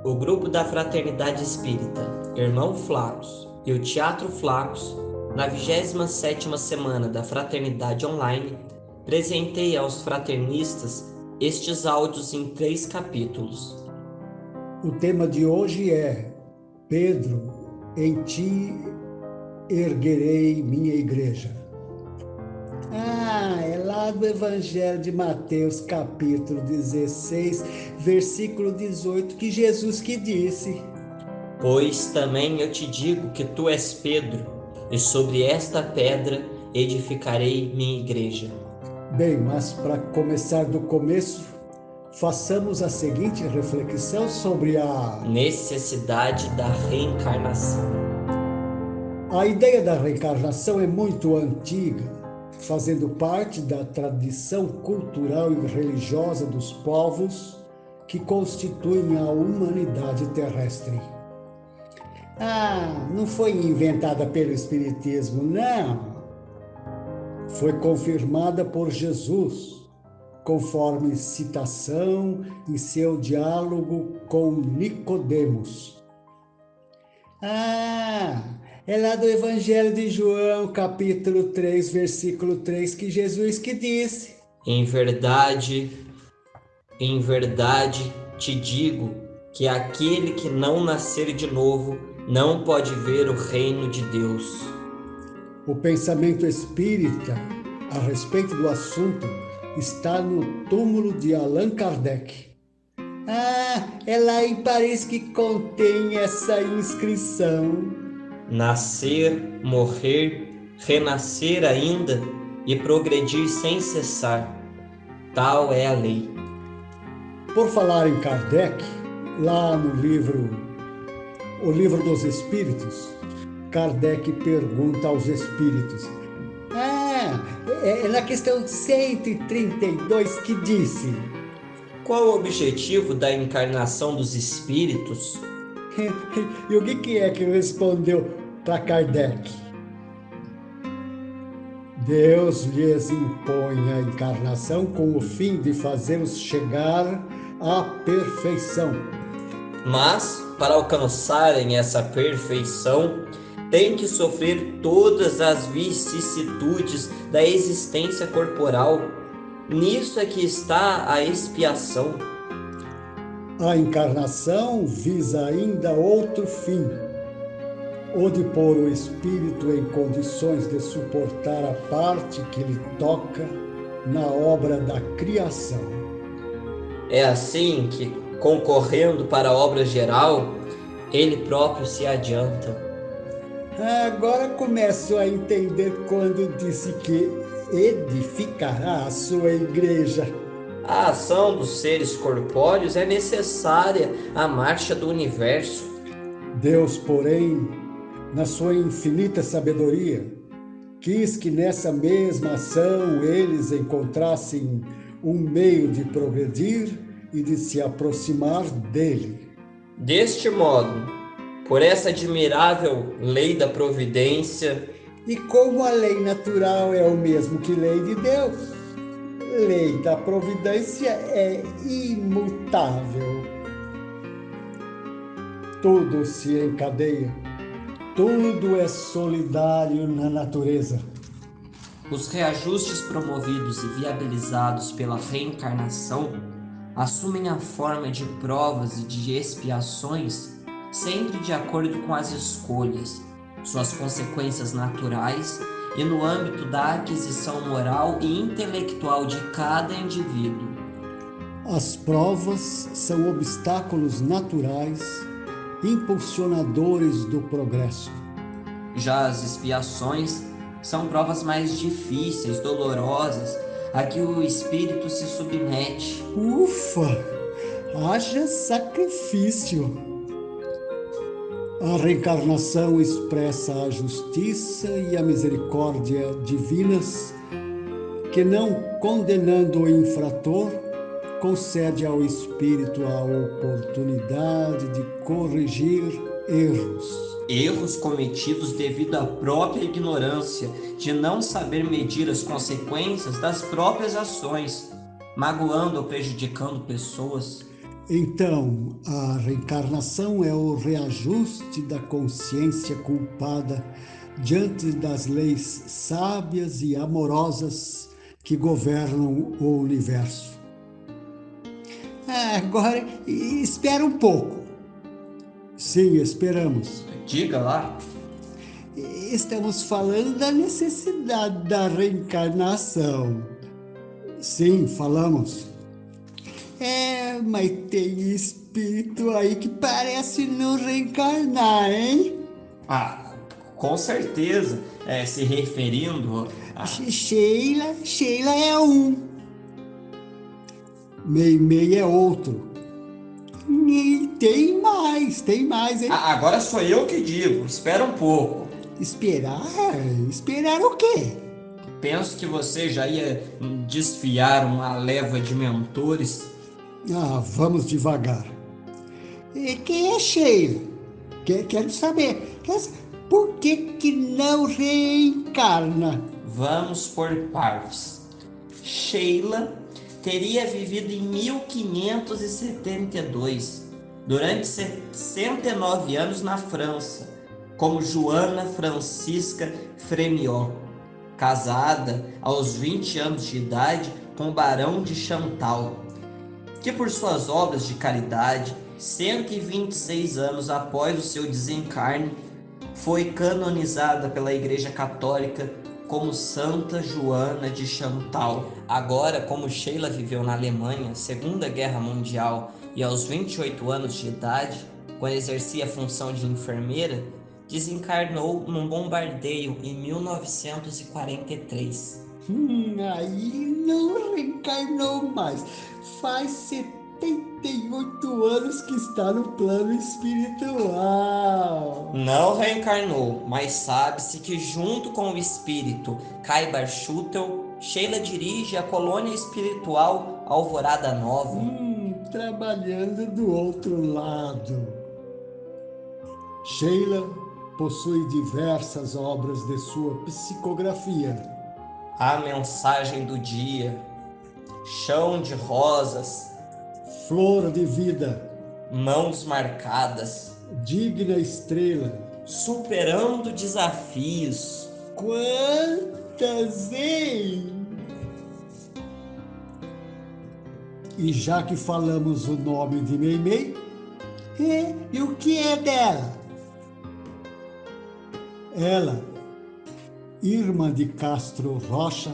O grupo da Fraternidade Espírita Irmão Flacos e o Teatro Flacos, na 27ª semana da Fraternidade Online, presenteia aos fraternistas estes áudios em 3 capítulos. O tema de hoje é: Pedro, em ti erguerei minha igreja. É lá do Evangelho de Mateus, capítulo 16, versículo 18, que Jesus que disse: Pois também eu te digo que tu és Pedro, e sobre esta pedra edificarei minha igreja. Bem, mas para começar do começo, façamos a seguinte reflexão sobre a necessidade da reencarnação. A ideia da reencarnação é muito antiga, fazendo parte da tradição cultural e religiosa dos povos que constituem a humanidade terrestre. Não foi inventada pelo Espiritismo, não. Foi confirmada por Jesus, conforme citação em seu diálogo com Nicodemos. É lá do Evangelho de João, capítulo 3, versículo 3, que Jesus que disse: Em verdade te digo que aquele que não nascer de novo não pode ver o reino de Deus. O pensamento espírita a respeito do assunto está no túmulo de Allan Kardec. É lá em Paris que contém essa inscrição: nascer, morrer, renascer ainda e progredir sem cessar. Tal é a lei. Por falar em Kardec, lá no livro O Livro dos Espíritos, Kardec pergunta aos espíritos. É na questão 132 que disse: qual o objetivo da encarnação dos espíritos? E o que é que respondeu para Kardec? Deus lhes impõe a encarnação com o fim de fazê-los chegar à perfeição. Mas, para alcançarem essa perfeição, têm que sofrer todas as vicissitudes da existência corporal. Nisso é que está a expiação. A encarnação visa ainda outro fim, o de pôr o espírito em condições de suportar a parte que lhe toca na obra da criação. É assim que, concorrendo para a obra geral, ele próprio se adianta. Agora começo a entender quando disse que edificará a sua igreja. A ação dos seres corpóreos é necessária à marcha do universo. Deus, porém, na sua infinita sabedoria, quis que nessa mesma ação eles encontrassem um meio de progredir e de se aproximar dele. Deste modo, por essa admirável lei da providência, e como a lei natural é o mesmo que lei de Deus, lei da providência é imutável. Tudo se encadeia, tudo é solidário na natureza. Os reajustes promovidos e viabilizados pela reencarnação assumem a forma de provas e de expiações, sempre de acordo com as escolhas, suas consequências naturais e no âmbito da aquisição moral e intelectual de cada indivíduo. As provas são obstáculos naturais, impulsionadores do progresso. Já as expiações são provas mais difíceis, dolorosas, a que o espírito se submete. Ufa! Haja sacrifício! A reencarnação expressa a justiça e a misericórdia divinas, que não condenando o infrator, concede ao espírito a oportunidade de corrigir erros Cometidos devido à própria ignorância de não saber medir as consequências das próprias ações, magoando ou prejudicando pessoas. Então, a reencarnação é o reajuste da consciência culpada diante das leis sábias e amorosas que governam o universo. Agora, espera um pouco. Sim, esperamos. Diga lá. Estamos falando da necessidade da reencarnação. Sim, falamos. Mas tem espírito aí que parece não reencarnar, hein? Com certeza. Se referindo a... Sheila é um. Meimei é outro. E tem mais, hein? Agora sou eu que digo, espera um pouco. Esperar? Esperar o quê? Penso que você já ia desfiar uma leva de mentores. Vamos devagar. E quem é Sheila? Quero saber. Por que não reencarna? Vamos por partes. Sheila teria vivido em 1572, durante 69 anos na França, como Joana Francisca Frémaux, casada aos 20 anos de idade com o Barão de Chantal, que por suas obras de caridade, 126 anos após o seu desencarne, foi canonizada pela Igreja Católica como Santa Joana de Chantal. Agora, como Sheila viveu na Alemanha, Segunda Guerra Mundial, e aos 28 anos de idade, quando exercia a função de enfermeira, desencarnou num bombardeio em 1943. Aí não reencarnou mais. Faz 78 anos que está no plano espiritual. Não reencarnou, mas sabe-se que junto com o espírito Kaibar Schutel, Sheila dirige a colônia espiritual Alvorada Nova. Trabalhando do outro lado. Sheila possui diversas obras de sua psicografia. A Mensagem do Dia, Chão de Rosas, Flor de Vida, Mãos Marcadas, Digna Estrela, Superando Desafios. Quantas, hein? E já que falamos o nome de Meimei, e o que é dela? Ela, Irma de Castro Rocha,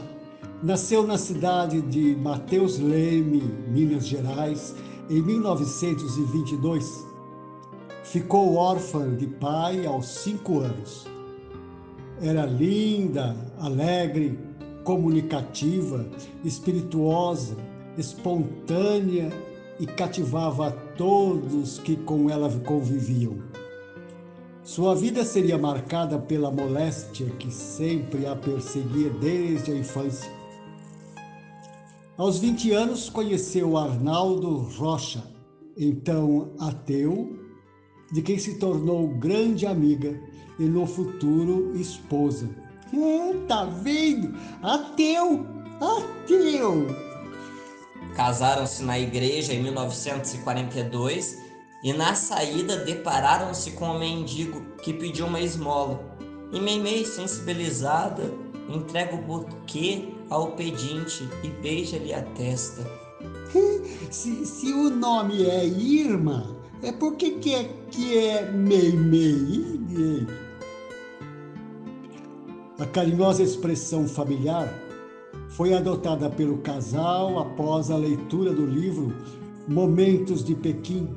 nasceu na cidade de Mateus Leme, Minas Gerais, em 1922. Ficou órfã de pai aos 5 anos. Era linda, alegre, comunicativa, espirituosa, espontânea e cativava a todos que com ela conviviam. Sua vida seria marcada pela moléstia que sempre a perseguia desde a infância. Aos 20 anos, conheceu Arnaldo Rocha, então ateu, de quem se tornou grande amiga e no futuro esposa. Tá vendo? Ateu! Casaram-se na igreja em 1942 e na saída depararam-se com um mendigo que pediu uma esmola. E Meimei, sensibilizada, entrega o buquê ao pedinte e beija-lhe a testa. Se o nome é Irma, por que é Meimei? A carinhosa expressão familiar foi adotada pelo casal após a leitura do livro Momentos de Pequim,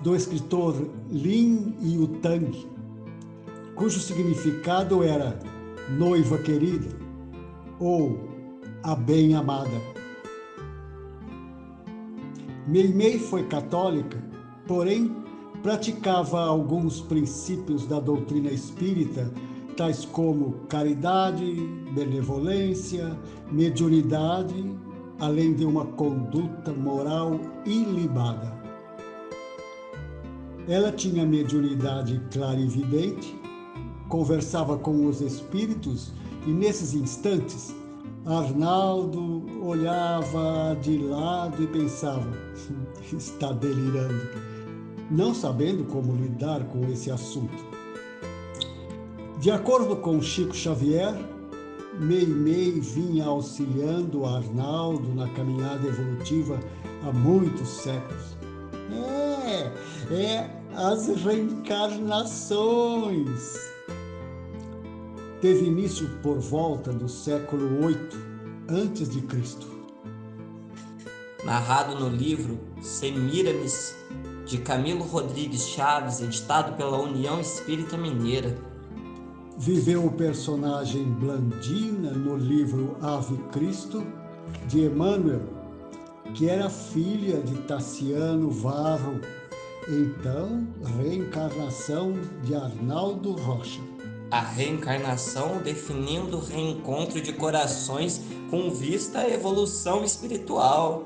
do escritor Lin Yutang, cujo significado era noiva querida ou a bem-amada. Meimei foi católica, porém praticava alguns princípios da doutrina espírita, tais como caridade, benevolência, mediunidade, além de uma conduta moral ilibada. Ela tinha mediunidade clarividente, conversava com os espíritos e, nesses instantes, Arnaldo olhava de lado e pensava, está delirando, não sabendo como lidar com esse assunto. De acordo com Chico Xavier, Meimei vinha auxiliando Arnaldo na caminhada evolutiva há muitos séculos. As reencarnações. Teve início por volta do século VIII a.C. Narrado no livro Semíramis, de Camilo Rodrigues Chaves, editado pela União Espírita Mineira. Viveu o personagem Blandina no livro Ave Cristo, de Emmanuel, que era filha de Tassiano Varro, então reencarnação de Arnaldo Rocha. A reencarnação definindo o reencontro de corações com vista à evolução espiritual.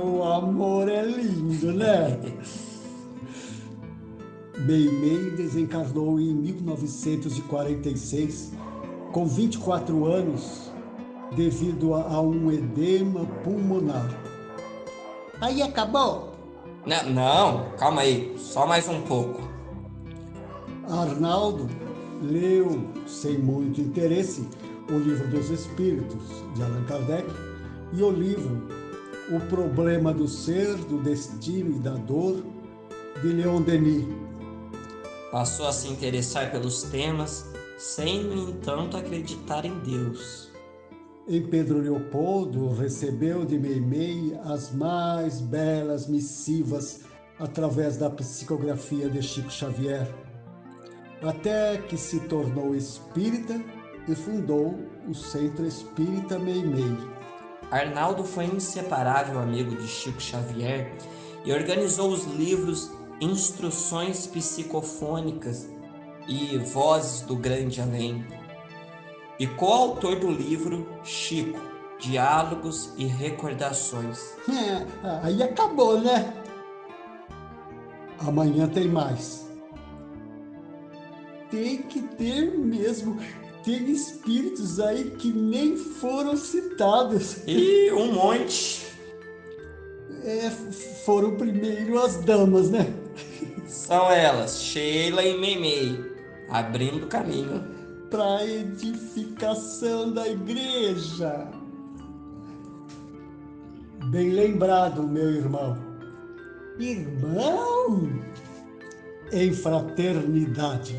O amor é lindo, né? Meimei desencarnou em 1946, com 24 anos, devido a um edema pulmonar. Aí acabou? Não, calma aí, só mais um pouco. Arnaldo leu, sem muito interesse, o Livro dos Espíritos, de Allan Kardec, e o livro O Problema do Ser, do Destino e da Dor, de Leon Denis. Passou a se interessar pelos temas, sem, no entanto, acreditar em Deus. Em Pedro Leopoldo, recebeu de Meimei as mais belas missivas através da psicografia de Chico Xavier, até que se tornou espírita e fundou o Centro Espírita Meimei. Arnaldo foi inseparável amigo de Chico Xavier e organizou os livros Instruções Psicofônicas e Vozes do Grande Além, e coautor do livro Chico, Diálogos e Recordações. Aí acabou, né? Amanhã tem mais. Tem que ter mesmo. Tem espíritos aí que nem foram citados. E um monte. Foram primeiro as damas, né? São elas, Sheila e Meimei, abrindo caminho para a edificação da igreja. Bem lembrado, meu irmão. Irmão? Em fraternidade.